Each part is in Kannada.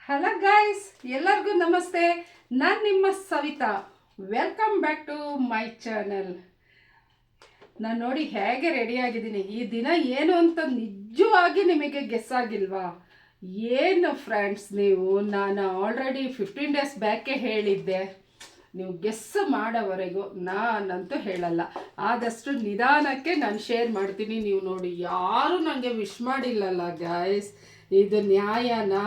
ಹಲೋ ಗಾಯ್ಸ್, ಎಲ್ಲರಿಗೂ ನಮಸ್ತೆ. ನಾನು ನಿಮ್ಮ Savita. Welcome back to my channel. ನಾನು ನೋಡಿ ಹೇಗೆ ರೆಡಿಯಾಗಿದ್ದೀನಿ. ಈ ದಿನ ಏನು ಅಂತ ನಿಜವಾಗಿ ನಿಮಗೆ ಗೆಸ್ ಆಗಿಲ್ವಾ? ಏನು ಫ್ರೆಂಡ್ಸ್, ನಾನು ಆಲ್ರೆಡಿ 15 ಡೇಸ್ ಬ್ಯಾಕೆ ಹೇಳಿದ್ದೆ. ನೀವು ಗೆಸ್ ಮಾಡೋವರೆಗೂ ನಾನಂತೂ ಹೇಳಲ್ಲ. ಆದಷ್ಟು ನಿಧಾನಕ್ಕೆ ನಾನು ಶೇರ್ ಮಾಡ್ತೀನಿ. ನೀವು ನೋಡಿ, ಯಾರೂ ನನಗೆ ವಿಶ್ ಮಾಡಿಲ್ಲಲ್ಲ ಗಾಯ್ಸ್. ಇದು ನ್ಯಾಯನಾ?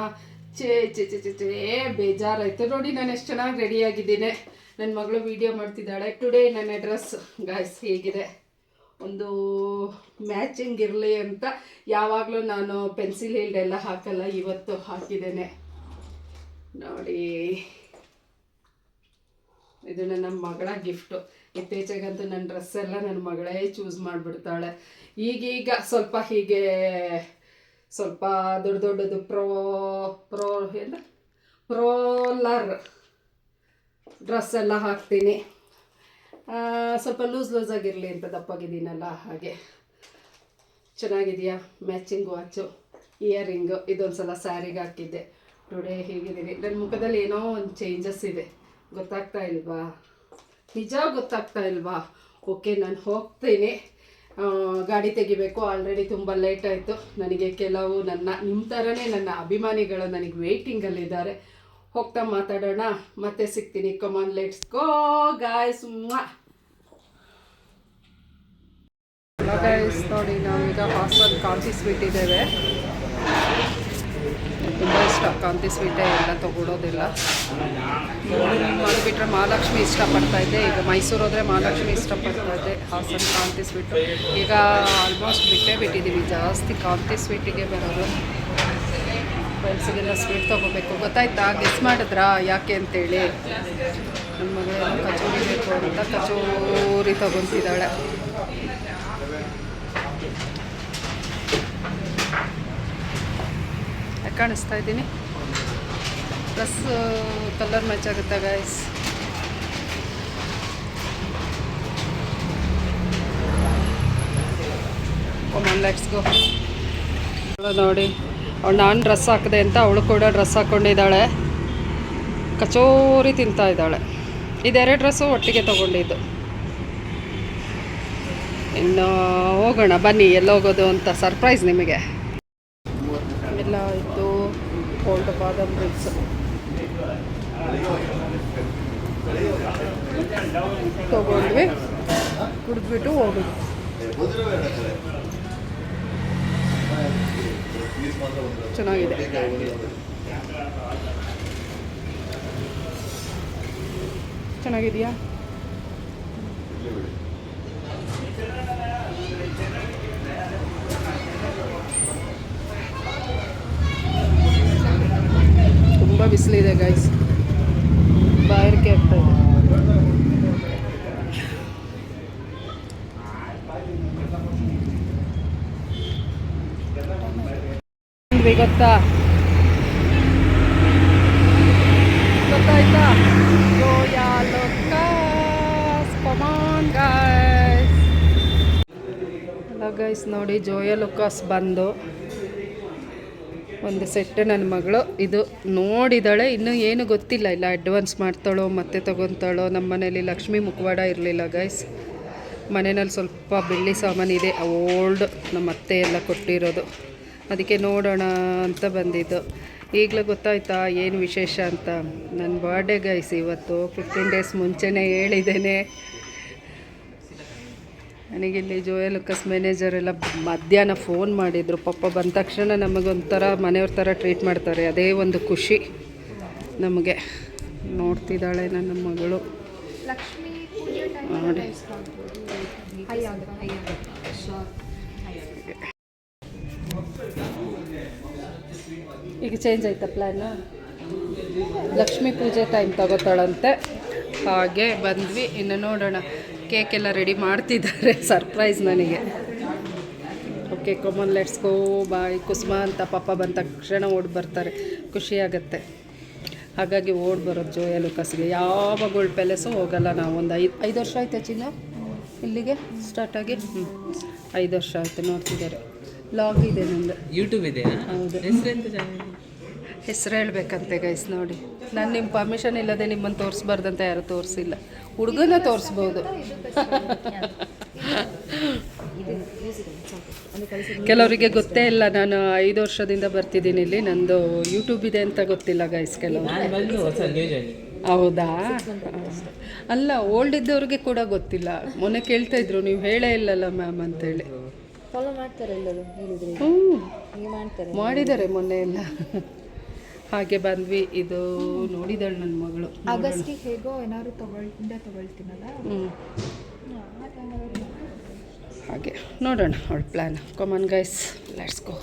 ಚೇ ಚೇ ಚೇ ಚೇ ಚೇ ಬೇಜಾರಾಯಿತು ನೋಡಿ. ನಾನು ಎಷ್ಟು ಚೆನ್ನಾಗಿ ರೆಡಿಯಾಗಿದ್ದೀನಿ. ನನ್ನ ಮಗಳು ವೀಡಿಯೋ ಮಾಡ್ತಿದ್ದಾಳೆ. ಟುಡೇ ನನ್ನ ಡ್ರೆಸ್ ಗಾಯ್ಸ್ ಹೇಗಿದೆ, ಒಂದು ಮ್ಯಾಚಿಂಗ್ ಇರಲಿ ಅಂತ ಯಾವಾಗಲೂ ನಾನು ಪೆನ್ಸಿಲ್ ಹಿಲ್ಡ್ ಎಲ್ಲ ಹಾಕಲ್ಲ, ಇವತ್ತು ಹಾಕಿದ್ದೇನೆ ನೋಡಿ. ಇದು ನನ್ನ ಮಗಳ ಗಿಫ್ಟು. ಇತ್ತೀಚೆಗಂತೂ ನನ್ನ ಡ್ರೆಸ್ ಎಲ್ಲ ನನ್ನ ಮಗಳೇ ಚೂಸ್ ಮಾಡಿಬಿಡ್ತಾಳೆ. ಈಗೀಗ ಸ್ವಲ್ಪ ದೊಡ್ಡ ದೊಡ್ಡದು ಪ್ರೋಲರ್ ಡ್ರೆಸ್ ಎಲ್ಲ ಹಾಕ್ತೀನಿ. ಸ್ವಲ್ಪ ಲೂಸ್ ಆಗಿರಲಿ ಅಂತ, ದಪ್ಪಾಗಿದ್ದೀನಲ್ಲ ಹಾಗೆ. ಚೆನ್ನಾಗಿದೆಯಾ? ಮ್ಯಾಚಿಂಗ್ ವಾಚು, ಇಯರಿಂಗು, ಇದೊಂದು ಸಲ ಸ್ಯಾರಿಗೆ ಹಾಕಿದ್ದೆ. ಟುಡೇ ಹೇಗಿದ್ದೀನಿ. ನನ್ನ ಮುಖದಲ್ಲಿ ಏನೋ ಒಂದು ಚೇಂಜಸ್ ಇದೆ, ಗೊತ್ತಾಗ್ತಾ ಇಲ್ವಾ? ನಿಜ ಗೊತ್ತಾಗ್ತಾ ಇಲ್ವಾ? ಓಕೆ, ನಾನು ಹೋಗ್ತೀನಿ, ಗಾಡಿ ತೆಗಿಬೇಕು. ಆಲ್ರೆಡಿ ತುಂಬ ಲೇಟ್ ಆಯಿತು. ನನಗೆ ಕೆಲವು ನಿಮ್ಮ ಥರನೇ ನನ್ನ ಅಭಿಮಾನಿಗಳು ನನಗೆ ವೆಯ್ಟಿಂಗಲ್ಲಿದ್ದಾರೆ. ಹೋಗ್ತಾ ಮಾತಾಡೋಣ, ಮತ್ತೆ ಸಿಗ್ತೀನಿ. Come on, let's go guys. Hello guys, ನೋಡಿ ನಾವೀಗ ಹಾಸನ್ ಕಾಂತಿ ಸ್ವೀಟ್ ಇದ್ದೇವೆ. ತುಂಬ ಇಷ್ಟ ಕಾಂತಿ ಸ್ವೀಟೇ, ಎಲ್ಲ ತೊಗೊಳೋದಿಲ್ಲ. ಅದು ಬಿಟ್ಟರೆ ಮಹಾಲಕ್ಷ್ಮಿ ಇಷ್ಟಪಡ್ತಾ ಇದ್ದೆ. ಈಗ ಮೈಸೂರು ಹೋದರೆ ಮಹಾಲಕ್ಷ್ಮಿ ಇಷ್ಟಪಡ್ತಾ ಇದ್ದೆ. ಹಾಸನ್ ಕಾಂತಿ ಸ್ವೀಟು ಈಗ ಆಲ್ಮೋಸ್ಟ್ ಬಿಟ್ಟಿದ್ದೀವಿ. ಜಾಸ್ತಿ ಕಾಂತಿ ಸ್ವೀಟಿಗೆ ಬರೋದು. ಫ್ರೆಂಡ್ಸಿಗೆಲ್ಲ ಸ್ವೀಟ್ ತೊಗೋಬೇಕು. ಗೊತ್ತಾಯ್ತಾ? ಗೆಸ್ ಮಾಡಿದ್ರಾ ಯಾಕೆ ಅಂತೇಳಿ? ನನ್ನ ಮಗಳೇನೋ ಕಚೋರಿ ಬೇಕು ಅಂತ ಕಚೋರಿ ತೊಗೊತಿದ್ದಾಳೆ. ಕಾಣಿಸ್ತಾ ಇದ್ದೀನಿ. ಡ್ರೆಸ್ ಕಲರ್ ಮ್ಯಾಚ್ ಆಗುತ್ತೆ ಗಾಯ್ಸ್. ಕಮಾನ್ ಲೆಟ್ಸ್ ಗೋ. ನೋಡಿ, ಅವಳು ನಾನು ಡ್ರೆಸ್ ಹಾಕಿದೆ ಅಂತ ಅವಳು ಕೂಡ ಡ್ರೆಸ್ ಹಾಕ್ಕೊಂಡಿದ್ದಾಳೆ. ಕಚೋರಿ ತಿಂತಾ ಇದ್ದಾಳೆ. ಇದೆರಡು ಡ್ರೆಸ್ಸು ಒಟ್ಟಿಗೆ ತೊಗೊಂಡಿದ್ದು. ಇನ್ನು ಹೋಗೋಣ ಬನ್ನಿ, ಎಲ್ಲೋಗೋದು ಅಂತ ಸರ್ಪ್ರೈಸ್ ನಿಮಗೆ. ಎಲ್ಲ ಇತ್ತು. ಕೋಲ್ಡ್ ಬಾದಾಮ್ ಮಿಕ್ಸ್ ತೊಗೊಂಡ್ವಿ, ಕುಡಿದ್ಬಿಟ್ಟು ಹೋಗೋದು. ಚೆನ್ನಾಗಿದೆ. ಚೆನ್ನಾಗಿದೆಯಾ? ತುಂಬ ಬಿಸಿಲಿದೆ ಗೈಸ್, ಬಾಯಾರಿಕೆ ಆಗ್ತಾ ಇದೆ. ಗೊತ್ತಾಯ್ತಾ? ಗೋಯಾ ಲೋಕಸ್. ಕಮಾನ್ ಗೈಸ್. ಹಲೋ ಗೈಸ್, ನೋಡಿ ಜೋಯಾ ಲುಕಾಸ್ ಬಂದು ಒಂದು ಸೆಟ್ ನನ್ನ ಮಗಳು ಇದು ನೋಡಿದಾಳೆ. ಇನ್ನೂ ಏನು ಗೊತ್ತಿಲ್ಲ, ಇಲ್ಲ ಅಡ್ವಾನ್ಸ್ ಮಾಡ್ತಾಳೋ ಮತ್ತೆ ತೊಗೊತಾಳೋ. ನಮ್ಮ ಮನೇಲಿ ಲಕ್ಷ್ಮೀ ಮುಖವಾಡ ಇರಲಿಲ್ಲ ಗೈಸ್. ಮನೆಯಲ್ಲಿ ಸ್ವಲ್ಪ ಬೆಳ್ಳಿ ಸಾಮಾನಿದೆ, ಓಲ್ಡ್ ನಮ್ಮ ಅತ್ತೆ ಎಲ್ಲ ಕೊಟ್ಟಿರೋದು. ಅದಕ್ಕೆ ನೋಡೋಣ ಅಂತ ಬಂದಿದ್ದು. ಈಗಲೂ ಗೊತ್ತಾಯ್ತಾ ಏನು ವಿಶೇಷ ಅಂತ? ನನ್ನ ಬರ್ಡೇ ಗೈಸ್ ಇವತ್ತು. 15 ಡೇಸ್ ಮುಂಚೆನೇ ಹೇಳಿದ್ದೇನೆ. ನನಗಿಲ್ಲಿ ಜೋಯಾ ಲುಕಾಸ್ ಮ್ಯಾನೇಜರ್ ಎಲ್ಲ ಮಧ್ಯಾಹ್ನ ಫೋನ್ ಮಾಡಿದರು. ಪಾಪ ಬಂದ ತಕ್ಷಣ ನಮಗೊಂಥರ ಮನೆಯವ್ರ ಥರ ಟ್ರೀಟ್ ಮಾಡ್ತಾರೆ. ಅದೇ ಒಂದು ಖುಷಿ ನಮಗೆ. ನೋಡ್ತಿದ್ದಾಳೆ ನನ್ನ ಮಗಳು ನೋಡಿ. ಈಗ ಚೇಂಜ್ ಆಯ್ತಾ ಪ್ಲ್ಯಾನು? ಲಕ್ಷ್ಮೀ ಪೂಜೆ ಟೈಮ್ ತಗೋತಾಳಂತೆ. ಹಾಗೆ ಬಂದ್ವಿ. ಇನ್ನು ನೋಡೋಣ. ಕೇಕ್ ಎಲ್ಲ ರೆಡಿ ಮಾಡ್ತಿದ್ದಾರೆ, ಸರ್ಪ್ರೈಸ್ ನನಗೆ. ಓಕೆ, ಕಮಾನ್ ಲೆಟ್ಸ್ ಗೋ. ಬಾಯ್ ಕುಸುಮ ಅಂತ ಪಾಪ ಬಂದ ತಕ್ಷಣ ಓಡಿ ಬರ್ತಾರೆ, ಖುಷಿಯಾಗತ್ತೆ. ಹಾಗಾಗಿ ಓಡಿ ಬರೋದು ಜೋಯಾ ಲುಕಾಸ್ಗೆ. ಯಾವ ಗೋಲ್ಡ್ ಪ್ಯಾಲೇಸು ಹೋಗಲ್ಲ ನಾವು. ಒಂದು 5 ವರ್ಷ ಆಯ್ತು ಚಿನ್ನ ಇಲ್ಲಿಗೆ ಸ್ಟಾರ್ಟಾಗಿ. 5 ವರ್ಷ ಆಯಿತು. ನೋಡ್ತಿದ್ದಾರೆ. ಲಾಗ್ ಇದೆ ನಂದು, ಯೂಟ್ಯೂಬ್ ಇದೆ. ಹೌದು. ಹೆಸರು ಹೇಳ್ಬೇಕಂತೆ ಗೈಸ್ ನೋಡಿ. ನಾನು ನಿಮ್ಮ ಪರ್ಮಿಷನ್ ಇಲ್ಲದೆ ನಿಮ್ಮನ್ನು ತೋರಿಸ್ಬಾರ್ದಂತ ಯಾರು ತೋರಿಸಿಲ್ಲ. ಹುಡುಗನ ತೋರಿಸ್ಬೋದು. ಕೆಲವರಿಗೆ ಗೊತ್ತೇ ಇಲ್ಲ, ನಾನು 5 ವರ್ಷದಿಂದ ಬರ್ತಿದ್ದೀನಿ ಇಲ್ಲಿ. ನಂದು ಯೂಟ್ಯೂಬ್ ಇದೆ ಅಂತ ಗೊತ್ತಿಲ್ಲ ಗೈಸ್ ಕೆಲವರು. ಹೌದಾ? ಅಲ್ಲ, ಓಲ್ಡ್ ಇದ್ದವ್ರಿಗೆ ಕೂಡ ಗೊತ್ತಿಲ್ಲ. ಮೊನ್ನೆ ಕೇಳ್ತಾ ಇದ್ರು, ನೀವು ಹೇಳೇ ಇಲ್ಲಲ್ಲ ಮ್ಯಾಮ್ ಅಂತೇಳಿ. ಮಾಡಿದ್ದಾರೆ ಮೊನ್ನೆ ಎಲ್ಲ. ಹಾಗೆ ಬಂದ್ವಿ. ಇದು ನೋಡಿದಳು ನನ್ನ ಮಗಳು. ಆಗಸ್ಟಿಗೆ ಹೇಗೋ ಏನಾದ್ರು ತಗೊಳ್ತೀನಲ್ಲ. ಹಾಗೆ ನೋಡೋಣ ಅವಳ plan. Come on guys, let's go.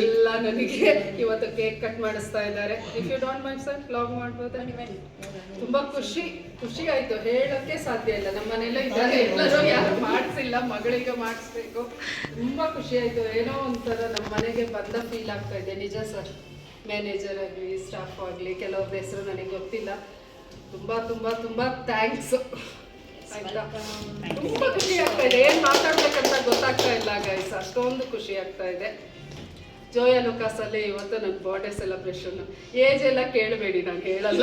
ಎಲ್ಲ ನನಗೆ ಇವತ್ತು ಕೇಕ್ ಕಟ್ ಮಾಡಿಸ್ತಾ ಇದ್ದಾರೆ. If you don't mind sir vlog ಮಾಡ್ಬೋದು. ತುಂಬಾ ಖುಷಿ ಆಯ್ತು, ಹೇಳೋಕ್ಕೆ ಸಾಧ್ಯ ಇಲ್ಲ. ನಮ್ಮ ಮನೇಲಿ ಇದ್ದಾರೆ, ಎಲ್ಲರೂ ಯಾರು ಮಾಡಿಸಿಲ್ಲ, ಮಗಳಿಗೆ ಮಾಡಿಸ್ಬೇಕು. ತುಂಬಾ ಖುಷಿ ಆಯ್ತು. ಏನೋ ಒಂಥರ ನಮ್ಮ ಮನೆಗೆ ಬಂದ ಫೀಲ್ ಆಗ್ತಾ ಇದೆ. ನಿಜ ಸರ್, ಮ್ಯಾನೇಜರ್ ಆಗಲಿ ಸ್ಟಾಫ್ ಆಗಲಿ ಕೆಲವ್ರದ್ದು ಹೆಸರು ನನಗೆ ಗೊತ್ತಿಲ್ಲ. ತುಂಬಾ ತುಂಬಾ ತುಂಬಾ ಥ್ಯಾಂಕ್ಸ್ ಆಯ್ತಾ. ತುಂಬಾ ಖುಷಿ ಆಗ್ತಾ ಇದೆ, ಏನ್ ಮಾತಾಡ್ಬೇಕಂತ ಗೊತ್ತಾಗ್ತಾ ಇಲ್ಲ ಗೈಸ್, ಅಷ್ಟೊಂದು ಖುಷಿ ಆಗ್ತಾ ಇದೆ. ಜೋಯಾ ಲುಕಾಸಲ್ಲಿ ಇವತ್ತು ನನ್ನ ಬರ್ಡೇ ಸೆಲೆಬ್ರೇಷನ್. ಏಜ್ ಎಲ್ಲ ಕೇಳಬೇಡಿ, ನಾನು ಹೇಳಲ್ಲ.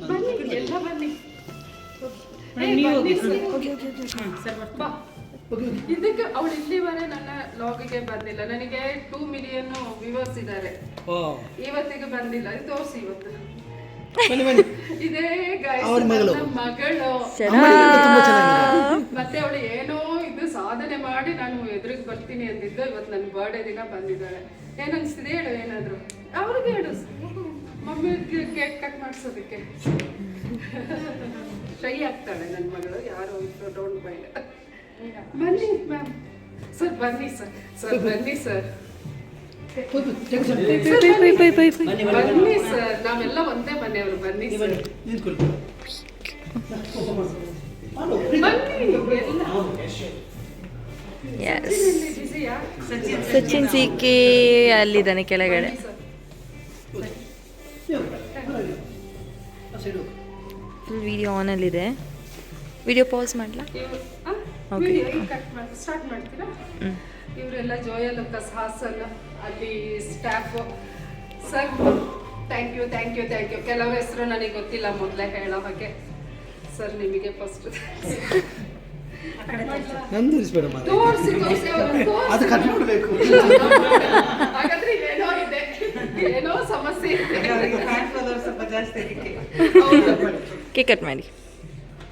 ಬನ್ನಿ, ಎಲ್ಲ ಬನ್ನಿ. ಇದಕ್ಕೆ ಅವಳು ಇಲ್ಲಿವರೆ ನನ್ನ ಲಾಗಿಗೆ ಬಂದಿಲ್ಲ. ನನಗೆ 2 ಮಿಲಿಯನ್ ವ್ಯೂವರ್ಸ್ ಇದ್ದಾರೆ, ಇವತ್ತಿಗೆ ಬಂದಿಲ್ಲ. ಇದು ತೋರಿಸಿ ಇವತ್ತು. ಇದೇ ಮಗಳು ಮತ್ತೆ ಅವಳು ಏನೋ ಇದು ಸಾಧನೆ ಮಾಡಿ ನಾನು ಎದುರಿಗೆ ಬರ್ತೀನಿ ಅಂದಿದ್ದು. ಇವತ್ತು ನನ್ನ ಬರ್ಡೇ ದಿನ ಬಂದಿದ್ದಾಳೆ. ಏನನ್ಸ್ತಿದೆ ಹೇಳು, ಏನಾದ್ರು ಅವ್ರಿಗೆ ಹೇಳು. ಮಮ್ಮಿ ಕೇಕ್ ಕಟ್ ಮಾಡಿಸೋದಕ್ಕೆ ಶೈ ಆಗ್ತಾಳೆ ನನ್ನ ಮಗಳು. ಯಾರು ಡೋಂಟ್ ಮೈಂಡ್. ಬನ್ನಿ ಮ್ಯಾಮ್. ಸರ್ ಬನ್ನಿ ಸರ್. ಸರ್ ಬನ್ನಿ ಸರ್. ಬನ್ನಿ ಸರ್, ನಾವೆಲ್ಲ ಒಂದೇ ಮನೆಯವರು. ಬನ್ನಿ ಸರ್, ಸಚಿನ್ ಸಿಕ್ಕಿ ಅಲ್ಲಿದ್ದಾನೆ ಕೆಳಗಡೆ. ಫುಲ್ ವಿಡಿಯೋ ಆನಲ್ಲಿದೆ. ವಿಡಿಯೋ ಪಾಸ್ ಮಾಡಲಾ? ಸ್ಟಾರ್ಟ್ ಮಾಡ್ತೀರಾ? ಇವರೆಲ್ಲ ಜೋಯಾ ಲುಕಾಸ್ ಹಾಸನ್ ಅಲ್ಲಿ staff. Sir thank you thank you thank you. ಕೆಲವ್ರ ಹೆಸರು ನನಗೆ ಗೊತ್ತಿಲ್ಲ, ಮೊದಲೇ ಹೇಳೋ ಹಾಗೆ. ಸರ್ ನಿಮಗೆ ಫಸ್ಟ್ ಹಾಗಾದ್ರೆ ಏನೋ ಇದೆ, ಏನೋ ಸಮಸ್ಯೆ ಇದೆ. ಕೇಕ್ ಕಟ್ ಮಾಡಿ.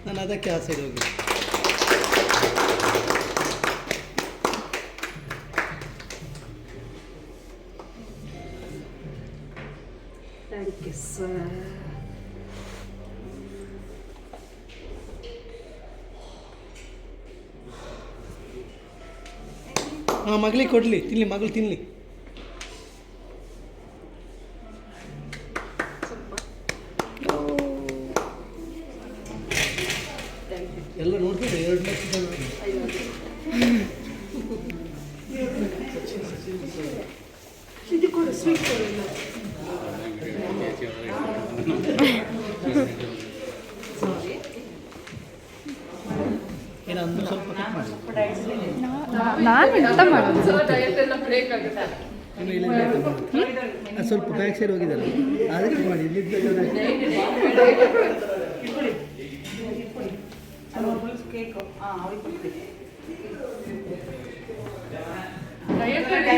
ನಾನು ಅದಕ್ಕೆ ಆ ಸೈಡ್ ಹೋಗಿ. Thank you sir. ಹಾಂ, ಮಗಳಿಗೆ ಕೊಡಲಿ, ತಿನ್ನಲಿ, ಮಗಳು ತಿನ್ನಲಿ. ಎಲ್ಲ ನೋಡ್ತಾರೆ 2 ಲಕ್ಷ ಜನ. ಇದು ಕೊಡು, ಸ್ವೀಟ್ ಕೊಡು. ಏನಂದ್ರೆ ಸ್ವಲ್ಪ ಕಟ್ ಮಾಡಿ. ನಾನು ಎಂತ ಮಾಡೋದು? ಡಯಟ್ ಎಲ್ಲ ಬ್ರೇಕ್ ಆಗುತ್ತೆ. ಸ್ವಲ್ಪ ಬ್ಯಾಕ್ ಸೈಡ್ ಹೋಗಿದ್ದಾರೆ, ಅದಕ್ಕೆ ಮಾಡಿ.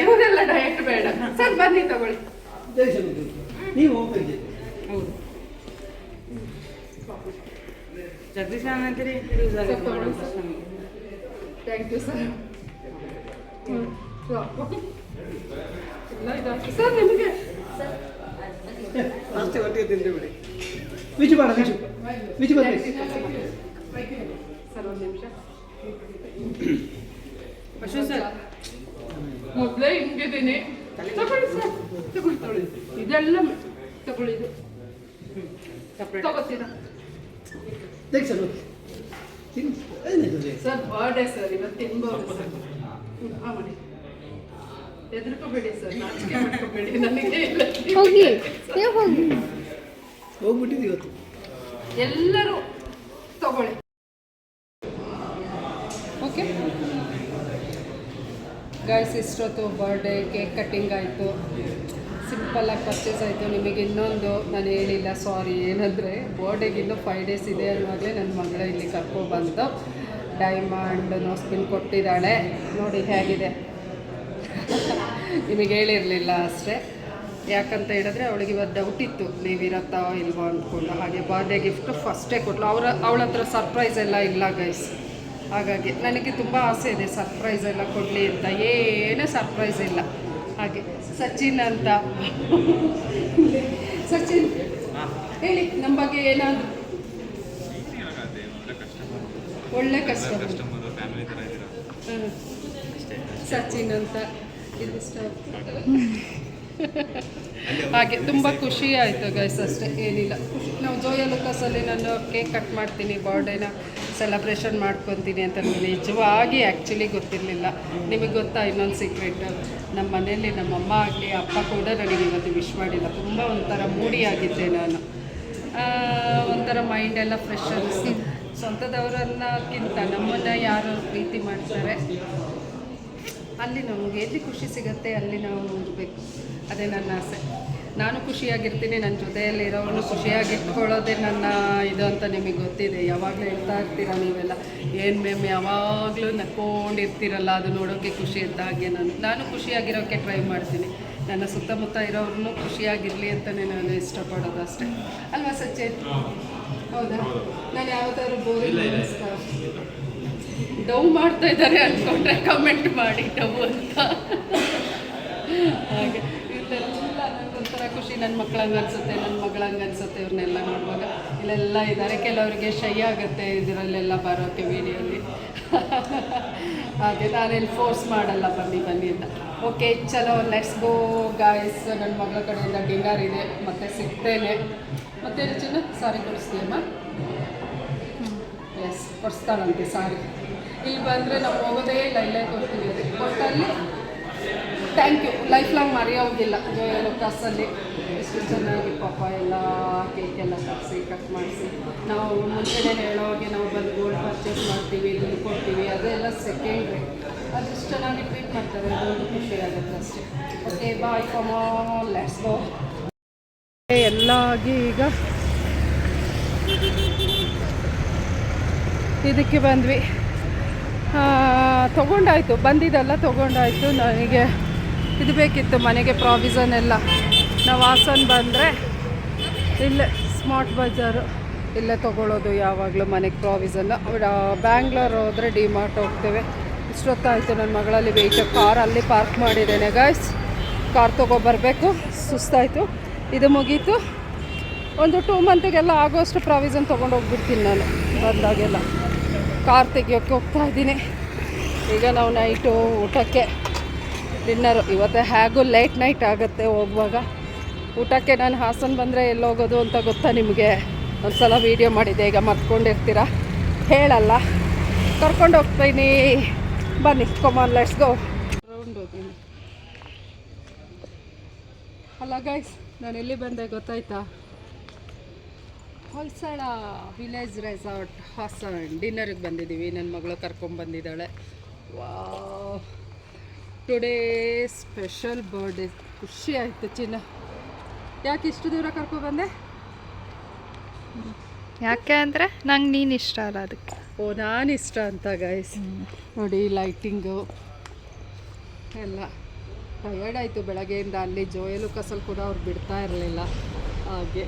ಇವರೆಲ್ಲ ಡಯಟ್ ಬೇಡ ಸರ್, ಬನ್ನಿ ತಗೊಳ್ಳಿ. ನೀವು ಹೋಗ್ಬೇಕು. ಹೌದು, ಜಗದೀಶ್ ಅಂತೀರಿ. Thank you sir. ಎಲ್ಲ ಇದಾಯ್ತು ಸರ್ ನಿಮಗೆ. ಅಷ್ಟೇ ಒಟ್ಟಿಗೆ ತಿಂದು ಬಿಡಿ. ವಿಜು ಬೇಡ, ವಿಜು ಬರಬೇಕು ಸರ್. ಒಂದು ನಿಮಿಷ. ಅಶೋಕ್ ಸರ್, ಮೊದಲೇ ಹಿಂಗಿದ್ದೀನಿ. ತಗೊಳ್ಳಿ ಸರ್, ತಗೊಳ್ಳಿ. ಇದೆಲ್ಲ ತಗೊಳ್ಳಿ. ಇದು ತಗೋತೀರಾ ಸರ್? ಸರ್ ಬರ್ಡೇ ಸರ್, ಇವತ್ತು ತಿನ್ಬೋದು ಸರ್. ಹಾಂ ಮಾಡಿ. ಹೆದರ್ಕೋಬೇಡಿ ಸರ್, ನಾಚಿಕೆ ಮಾಡ್ಕೋಬೇಡಿ, ನನಗೆ ಇಲ್ಲ. ಹೋಗಿ ನೀವು ಹೋಗಿ. ಹೋಗ್ಬಿಟ್ಟಿದ್ದು ಇವತ್ತು. ಎಲ್ಲರೂ ತಗೊಳ್ಳಿ. ಓಕೆ ಗೈಸ್, ಇಷ್ಟೊತ್ತು ಬರ್ಡೇ ಕೇಕ್ ಕಟ್ಟಿಂಗ್ ಆಯಿತು, ಸಿಂಪಲ್ಲಾಗಿ ಪರ್ಚೇಸ್ ಆಯಿತು. ನಿಮಗೆ ಇನ್ನೊಂದು ನಾನು ಹೇಳಿಲ್ಲ, ಸಾರಿ. ಏನಂದರೆ ಬರ್ಡೇಗೆ ಇನ್ನೂ 5 days ಇದೆ ಅನ್ನುವಾಗಲೇ ನನ್ನ ಮಗಳ ಇಲ್ಲಿ ಕರ್ಕೊಬಂದು ಡೈಮಂಡ್ ನೋಸ್ಪಿನ್ ಕೊಟ್ಟಿದ್ದಾಳೆ. ನೋಡಿ ಹೇಗಿದೆ. ನಿಮಗೆ ಹೇಳಿರಲಿಲ್ಲ ಅಷ್ಟೇ. ಯಾಕಂತ ಹೇಳಿದ್ರೆ ಅವಳಿಗೆ ಇವತ್ತು ಡೌಟ್ ಇತ್ತು, ನೀವಿರತ್ತಾ ಇಲ್ವಾ ಅಂದ್ಕೊಂಡು. ಹಾಗೆ ಬರ್ಡೇ ಗಿಫ್ಟು ಫಸ್ಟೇ ಕೊಟ್ಟಳು. ಅವಳ ಹತ್ರ ಸರ್ಪ್ರೈಸ್ ಎಲ್ಲ ಇಲ್ಲ ಗೈಸ್. ಹಾಗಾಗಿ ನನಗೆ ತುಂಬ ಆಸೆ ಇದೆ ಸರ್ಪ್ರೈಸ್ ಎಲ್ಲ ಕೊಡಲಿ ಅಂತ. ಏನೂ ಸರ್ಪ್ರೈಸ್ ಇಲ್ಲ. ಹಾಗೆ ಸಚಿನ್ ಅಂತ ಸಚಿನ್ ಹೇಳಿ ನಮ್ಮ ಬಗ್ಗೆ ಏನಾದರೂ. ಒಳ್ಳೆ ಕಸ್ಟಮರ್. ಸಚಿನ್ ಅಂತ ಇದಿಷ್ಟ. ಹಾಗೆ ತುಂಬ ಖುಷಿ ಆಯಿತು ಗೈಸ್, ಅಷ್ಟೇ, ಏನಿಲ್ಲ. ನಾವು ಜೋಯಾ ಲುಕಾಸಲ್ಲಿ ನಾನು ಕೇಕ್ ಕಟ್ ಮಾಡ್ತೀನಿ, ಬರ್ಡೇನ ಸೆಲೆಬ್ರೇಷನ್ ಮಾಡ್ಕೊತೀನಿ ಅಂತ ನಿಜವಾಗಿ ಆ್ಯಕ್ಚುಲಿ ಗೊತ್ತಿರಲಿಲ್ಲ. ನಿಮಗೆ ಗೊತ್ತಾ ಇನ್ನೊಂದು ಸೀಕ್ರೆಟ್? ನಮ್ಮ ಮನೆಯಲ್ಲಿ ನಮ್ಮಮ್ಮ ಆಗಲಿ ಅಪ್ಪ ಕೂಡ ನನಗೆ ಇವತ್ತು ವಿಶ್ ಮಾಡಿಲ್ಲ. ತುಂಬ ಒಂಥರ ಮೂಡಿ ಆಗಿದ್ದೆ ನಾನು. ಒಂಥರ ಮೈಂಡೆಲ್ಲ ಫ್ರೆಶ್ ಅನ್ನಿಸ್ತು. ಸ್ವಂತದವರನ್ನಕ್ಕಿಂತ ನಮ್ಮನ್ನು ಯಾರು ಪ್ರೀತಿ ಮಾಡ್ತಾರೆ ಅಲ್ಲಿ ನಮಗೆ ಎಲ್ಲಿ ಖುಷಿ ಸಿಗುತ್ತೆ ಅಲ್ಲಿ ನಾವು ಇರಬೇಕು. ಅದೇ ನನ್ನ ಆಸೆ. ನಾನು ಖುಷಿಯಾಗಿರ್ತೀನಿ, ನನ್ನ ಜೊತೆಯಲ್ಲಿರೋನು ಖುಷಿಯಾಗಿಟ್ಕೊಳ್ಳೋದೇ ನನ್ನ ಇದು ಅಂತ ನಿಮಗೆ ಗೊತ್ತಿದೆ. ಯಾವಾಗಲೂ ಹೇಳ್ತಾ ಇರ್ತೀರ ನೀವೆಲ್ಲ, ಏನು ಮ್ಯಾಮ್ ಯಾವಾಗಲೂ ನಕ್ಕೊಂಡಿರ್ತೀರಲ್ಲ, ಅದು ನೋಡೋಕ್ಕೆ ಖುಷಿ ಇದ್ದಾಗೆ. ನಾನು ಖುಷಿಯಾಗಿರೋಕ್ಕೆ ಟ್ರೈ ಮಾಡ್ತೀನಿ. ನನ್ನ ಸುತ್ತಮುತ್ತ ಇರೋರನ್ನು ಖುಷಿಯಾಗಿರಲಿ ಅಂತಲೇ ನಾನು ಇಷ್ಟಪಡೋದು ಅಷ್ಟೇ ಅಲ್ವಾ ಸಚಿನ್? ಹೌದಾ? ನಾನು ಯಾವ್ದಾದ್ರು ಬೋರಿಂಗ್ ಡವ್ ಮಾಡ್ತಾ ಇದ್ದಾರೆ ಅಂದ್ಕೊಂಡ್ರೆ ಕಮೆಂಟ್ ಮಾಡಿ ಡವ್ ಅಂತ. ಹಾಗೆ ಇದೆಲ್ಲ ನನಗೊಂಥರ ಖುಷಿ. ನನ್ನ ಮಕ್ಕಳಂಗೆ ಅನಿಸುತ್ತೆ, ನನ್ನ ಮಗಳಂಗೆ ಅನಿಸುತ್ತೆ. ಇವ್ರನ್ನೆಲ್ಲ ನೋಡುವಾಗ ಇಲ್ಲೆಲ್ಲ ಇದ್ದಾರೆ. ಕೆಲವರಿಗೆ ಶೈ ಆಗುತ್ತೆ ಇದರಲ್ಲೆಲ್ಲ ಬರೋಕ್ಕೆ ವೀಡಿಯೋಲಿ. ಹಾಗೆ ನಾನೆಲ್ಲಿ ಫೋರ್ಸ್ ಮಾಡಲ್ಲ, ಬನ್ನಿ ಬನ್ನಿ ಅಂತ. ಓಕೆ ಚಲೋ, ಲೆಟ್ಸ್ ಗೋ ಗಾಯ್ಸ್. ನನ್ನ ಮಗಳ ಕಡೆಯಿಂದ ಡಿನ್ನರ್ ಇದೆ, ಮತ್ತೆ ಸಿಗ್ತೇನೆ. ಮತ್ತೆ ಚಿನ್ನ ಸಾರಿ ಕೊಡಿಸ್ತೀಯಮ್ಮ? ಎಸ್, ಕೊಡಿಸ್ತಾಳಂತೆ ಸಾರಿ. ಇಲ್ಲಿ ಬಂದರೆ ನಾವು ಹೋಗೋದೇ ಇಲ್ಲ, ಇಲ್ಲೇ ಕೊಡ್ತೀವಿ. ಅದಕ್ಕೆ ಕೊಟ್ಟಲ್ಲಿ thank you, life long ಮರೆಯೋಗಿಲ್ಲ. Zoya ಲುಕಾಸಲ್ಲಿ ಎಷ್ಟು ಚೆನ್ನಾಗಿ ಪಾಪ ಎಲ್ಲ ಕೇಕ್ ಎಲ್ಲ ತರಿಸಿ ಕಟ್ ಮಾಡಿಸಿ, ನಾವು ಮುಂಚೆನೇ ಹೇಳೋಗೆ ನಾವು ಬಂದು ಗೋಲ್ಡ್ ಪರ್ಚೇಸ್ ಮಾಡ್ತೀವಿ, ದುಡ್ಡು ಕೊಡ್ತೀವಿ, ಅದೆಲ್ಲ ಸೆಕೆಂಡ್ರಿ. ಅದಷ್ಟು ಚೆನ್ನಾಗಿ ಟ್ರೀಟ್ ಮಾಡ್ತಾರೆ, ಅದೊಂದು ಖುಷಿ ಆಗುತ್ತೆ ಅಷ್ಟೇ. Okay bye, come on, let's go. ಎಲ್ಲ ಆಗಿ ಈಗ ಇದಕ್ಕೆ ಬಂದ್ವಿ. ತೊಗೊಂಡಾಯ್ತು, ಬಂದಿದ್ದೆಲ್ಲ ತೊಗೊಂಡಾಯ್ತು. ನನಗೆ ಇದು ಬೇಕಿತ್ತು ಮನೆಗೆ, ಪ್ರಾವಿಷನ್ ಎಲ್ಲ. ನಾವು ಹಾಸನ ಬಂದರೆ ಇಲ್ಲೇ ಸ್ಮಾರ್ಟ್ ಬಜಾರು, ಇಲ್ಲೇ ತೊಗೊಳ್ಳೋದು ಯಾವಾಗಲೂ ಮನೆಗೆ ಪ್ರಾವಿಷನ್ನು. ಬ್ಯಾಂಗ್ಳೂರ್ ಹೋದರೆ ಡಿಮಾರ್ಟ್ ಹೋಗ್ತೇವೆ. ಇಷ್ಟೊತ್ತಾಯಿತು. ನನ್ನ ಮಗಳಲ್ಲಿ ವೆಯ್ಟ್, ಕಾರ್ ಅಲ್ಲಿ ಪಾರ್ಕ್ ಮಾಡಿದ್ದೇನೆ ಗೈಸ್. ಕಾರ್ ತೊಗೊಬರ್ಬೇಕು, ಸುಸ್ತಾಯಿತು. ಇದು ಮುಗೀತು. ಒಂದು 2 ಮಂತಿಗೆಲ್ಲ ಆಗೋಷ್ಟು ಪ್ರಾವಿಷನ್ ತೊಗೊಂಡೋಗ್ಬಿಡ್ತೀನಿ ನಾನು. ಬಂದಾಗೆಲ್ಲ ಕಾರ್ ತೆಗಿಯೋಕ್ಕೆ ಹೋಗ್ತಾಯಿದ್ದೀನಿ. ಈಗ ನಾವು ನೈಟು ಊಟಕ್ಕೆ ಡಿನ್ನರು. ಇವತ್ತು ಹೇಗೂ ಲೇಟ್ ನೈಟ್ ಆಗುತ್ತೆ ಹೋಗುವಾಗ. ಊಟಕ್ಕೆ ನಾನು ಹಾಸನ ಬಂದರೆ ಎಲ್ಲೋಗೋದು ಅಂತ ಗೊತ್ತಾ ನಿಮಗೆ? ಒಂದು ಸಲ ವೀಡಿಯೋ ಮಾಡಿದ್ದೆ, ಈಗ ಮರ್ತ್ಕೊಂಡಿರ್ತೀರ, ಹೇಳಲ್ಲ. ಕರ್ಕೊಂಡು ಹೋಗ್ತೀನಿ, ಬನ್ನಿ, ಕಮಾನ್ ಲೆಟ್ಸ್ ಗೋ. ರೌಂಡ್ ಹೋಗ್ತೀನಿ. ಅಲ್ಲ ಗೈಸ್, ನಾನು ಎಲ್ಲಿ ಬಂದೆ ಗೊತ್ತಾಯ್ತಾ? ಹೊಯ್ಸಳ ವಿಲೇಜ್ ರೆಸಾರ್ಟ್ ಹಾಸನ ಡಿನ್ನರಿಗೆ ಬಂದಿದ್ದೀವಿ. ನನ್ನ ಮಗಳು ಕರ್ಕೊಂಬಂದಿದ್ದಾಳೆ. Wow, today special birthday. ಖುಷಿ ಆಯಿತು ಚಿನ್ನ. ಯಾಕೆ ಇಷ್ಟು ದೂರ ಕರ್ಕೊಬಂದೆ? ಯಾಕೆ ಅಂದರೆ ನಂಗೆ ನೀನು ಇಷ್ಟ ಅಲ್ಲ, ಅದಕ್ಕೆ. ಓ, ನಾನು ಇಷ್ಟ ಅಂತ ಗೈಸ್. ನೋಡಿ ಲೈಟಿಂಗು ಎಲ್ಲ. ಟಯರ್ಡ್ ಆಯಿತು ಬೆಳಗ್ಗೆಯಿಂದ. ಅಲ್ಲಿ ಜೋಯಾ ಲುಕಾಸಲ್ಲಿ ಕೂಡ ಅವ್ರು ಬಿಡ್ತಾ ಇರಲಿಲ್ಲ. ಹಾಗೆ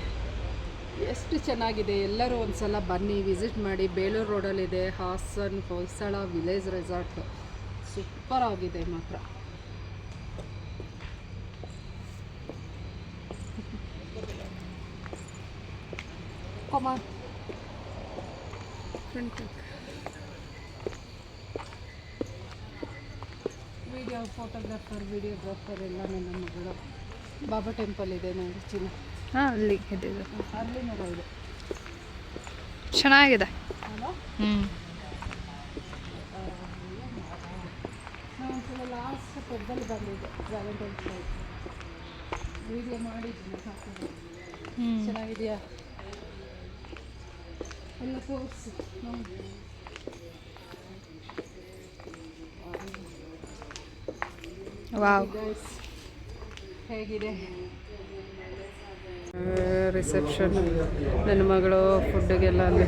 ಎಷ್ಟು ಚೆನ್ನಾಗಿದೆ. ಎಲ್ಲರೂ ಒಂದು ಸಲ ಬನ್ನಿ, ವಿಸಿಟ್ ಮಾಡಿ. ಬೇಲೂರು ರೋಡಲ್ಲಿದೆ Hassan Hoysala village resort. Super ಆಗಿದೆ ಮಾತ್ರ. ಕಮಾನ್ ವಿಡಿಯೋಗ್ರಾಫರ್ ಎಲ್ಲ ನನ್ನ ಮಗಳು. ಬಾಬಾ ಟೆಂಪಲ್ ಇದೆ ನೋಡಿ ಚಿನ್ನ. ಹಾಂ, ಅಲ್ಲಿ ಇದೆ, ಅಲ್ಲಿ ಮರ ಇದೆ, ಚೆನ್ನಾಗಿದೆ. ಅಲ್ಲ? ಹ್ಞೂ, ನಾವು ಲಾಸ್ಟ್ ಪೆಬ್ಬಲ್ಲಿ ಬಂದಿದ್ದೆ ವ್ಯಾಲೆಂಟೈನ್ಸ್ ಡೇ ವಿಡಿಯೋ ಮಾಡಿದ್ದೀನಿ ಹಾಕಿದ್ದೀನಿ. ಚೆನ್ನಾಗಿದೆಯಾ ಎಲ್ಲ ತೋರಿಸಿ ನೋಡಿ. ವಾವ್. ಗೈಸ್ ಹೇಗಿದೆ ರಿಸೆಪ್ಷನ್? ನನ್ನ ಮಗಳು ಫುಡ್ಡಿಗೆಲ್ಲ ಅಲ್ಲಿ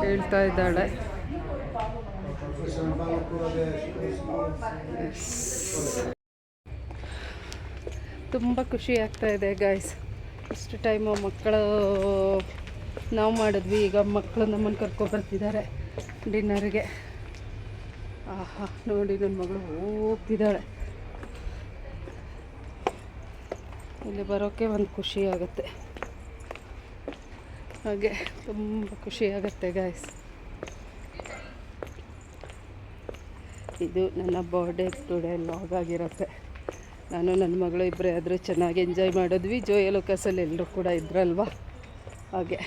ಹೇಳ್ತಾ ಇದ್ದಾಳೆ. ತುಂಬ ಖುಷಿ ಆಗ್ತಾ ಇದೆ ಗೈಸ್. ಇಷ್ಟು ಟೈಮು ಮಕ್ಕಳು ನಾವು ಮಾಡಿದ್ವಿ, ಈಗ ಮಕ್ಕಳು ನಮ್ಮನ್ನು ಕರ್ಕೊಬರ್ತಿದ್ದಾರೆ ಡಿನ್ನರ್ಗೆ. ಆಹಾ ನೋಡಿ, ನನ್ನ ಮಗಳು ಹೋಗ್ತಿದ್ದಾಳೆ. ಇಲ್ಲಿ ಬರೋಕ್ಕೆ ಒಂದು ಖುಷಿ ಆಗುತ್ತೆ, ಹಾಗೆ ತುಂಬ ಖುಷಿ ಆಗುತ್ತೆ ಗಾಯ್ಸ್. ಇದು ನನ್ನ ಬರ್ಡೇ ಟುಡೇ ಲಾಗ್ ಆಗಿರುತ್ತೆ. ನಾನು ನನ್ನ ಮಗಳು ಇಬ್ಬರೇ ಆದರೂ ಚೆನ್ನಾಗಿ ಎಂಜಾಯ್ ಮಾಡಿದ್ವಿ. ಜೋಯ ಲೋಕಸಲ್ಲಿ ಎಲ್ಲರೂ ಕೂಡ ಇದ್ರಲ್ವ, ಹಾಗೆ